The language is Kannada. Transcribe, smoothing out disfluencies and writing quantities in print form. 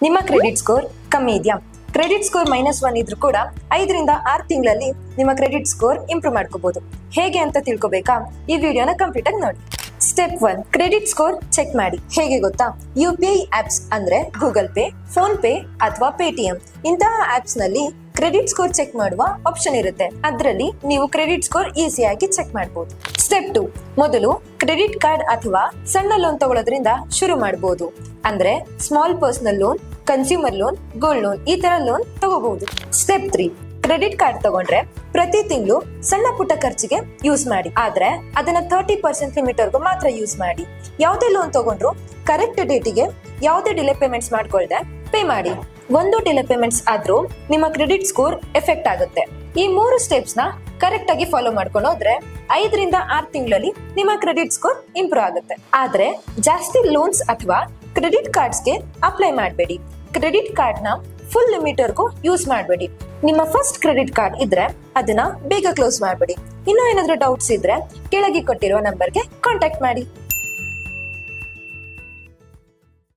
ನಿಮ್ಮ ಕ್ರೆಡಿಟ್ ಸ್ಕೋರ್ ಕಮ್ಮಿ ಇದೆಯಾ? ಕ್ರೆಡಿಟ್ ಸ್ಕೋರ್ -1 ಇದ್ರೂ ಕೂಡ 5 ರಿಂದ 6 ತಿಂಗಳಲ್ಲಿ ನಿಮ್ಮ ಕ್ರೆಡಿಟ್ ಸ್ಕೋರ್ ಇಂಪ್ರೂವ್ ಮಾಡ್ಕೋಬಹುದು. ಹೇಗೆ ಅಂತ ತಿಳ್ಕೊಬೇಕಾ? ಈ ವಿಡಿಯೋನ ಕಂಪ್ಲೀಟ್ ಆಗಿ ನೋಡಿ. ಸ್ಟೆಪ್ 1, ಕ್ರೆಡಿಟ್ ಸ್ಕೋರ್ ಚೆಕ್ ಮಾಡಿ. ಹೇಗೆ ಗೊತ್ತಾ? UPI ಆಪ್ಸ್ ಅಂದ್ರೆ ಗೂಗಲ್ ಪೇ, ಫೋನ್ ಪೇ ಅಥವಾ ಪೇಟಿಎಂ ಇಂತಹ ಆಪ್ಸ್ ನಲ್ಲಿ ಕ್ರೆಡಿಟ್ ಸ್ಕೋರ್ ಚೆಕ್ ಮಾಡುವ ಆಪ್ಷನ್ ಇರುತ್ತೆ. ಅದರಲ್ಲಿ ನೀವು ಕ್ರೆಡಿಟ್ ಸ್ಕೋರ್ ಈಸಿಯಾಗಿ ಚೆಕ್ ಮಾಡಬಹುದು. ಸ್ಟೆಪ್ 2, ಮೊದಲು ಕ್ರೆಡಿಟ್ ಕಾರ್ಡ್ ಅಥವಾ ಸಣ್ಣ ಲೋನ್ ತಗೊಳ್ಳೋದ್ರಿಂದ ಶುರು ಮಾಡಬಹುದು. ಅಂದ್ರೆ small personal loan, consumer loan, gold loan ಈ ತರ ಲೋನ್ ತಗೋಬಹುದು. ಸ್ಟೆಪ್ 3, ಕ್ರೆಡಿಟ್ ಕಾರ್ಡ್ ತಗೊಂಡ್ರೆ ಪ್ರತಿ ತಿಂಗಳು ಸಣ್ಣ ಪುಟ್ಟ ಖರ್ಚಿಗೆ ಯೂಸ್ ಮಾಡಿ. ಆದ್ರೆ ಅದನ್ನ 30% ಲಿಮಿಟ್ ವರೆಗೂ ಮಾತ್ರ ಯೂಸ್ ಮಾಡಿ. ಯಾವುದೇ ಲೋನ್ ತಗೊಂಡ್ರು ಕರೆಕ್ಟ್ ಡೇಟಿಗೆ ಯಾವುದೇ ಡಿಲೇ ಪೇಮೆಂಟ್ಸ್ ಮಾಡ್ಕೊಳ್ದೆ ಪೇ ಮಾಡಿ. ಒಂದು ಡಿಲೇ ಪೇಮೆಂಟ್ಸ್ ಆದ್ರೂ ನಿಮ್ಮ ಕ್ರೆಡಿಟ್ ಸ್ಕೋರ್ ಎಫೆಕ್ಟ್ ಆಗುತ್ತೆ. ಈ 3 ಸ್ಟೆಪ್ಸ್ ನ ಕರೆಕ್ಟ್ ಆಗಿ ಫಾಲೋ ಮಾಡ್ಕೊಂಡು ಹೋದ್ರೆ 5 ರಿಂದ 6 ತಿಂಗಳಲ್ಲಿ ನಿಮ್ಮ ಕ್ರೆಡಿಟ್ ಸ್ಕೋರ್ ಇಂಪ್ರೂವ್ ಆಗುತ್ತೆ. ಆದ್ರೆ ಜಾಸ್ತಿ ಲೋನ್ಸ್ ಅಥವಾ ಕ್ರೆಡಿಟ್ ಕಾರ್ಡ್ಸ್ಗೆ ಅಪ್ಲೈ ಮಾಡಬೇಡಿ. ಕ್ರೆಡಿಟ್ ಕಾರ್ಡ್ ನ ಫುಲ್ ಲಿಮಿಟ್ ವರೆಗೂ ಯೂಸ್ ಮಾಡಬೇಡಿ. ನಿಮ್ಮ ಫಸ್ಟ್ ಕ್ರೆಡಿಟ್ ಕಾರ್ಡ್ ಇದ್ರೆ ಅದನ್ನ ಬೇಗ ಕ್ಲೋಸ್ ಮಾಡಬೇಡಿ. ಇನ್ನೂ ಏನಾದ್ರೂ ಡೌಟ್ಸ್ ಇದ್ರೆ ಕೆಳಗೆ ಕೊಟ್ಟಿರುವ ನಂಬರ್ಗೆ ಕಾಂಟ್ಯಾಕ್ಟ್ ಮಾಡಿ.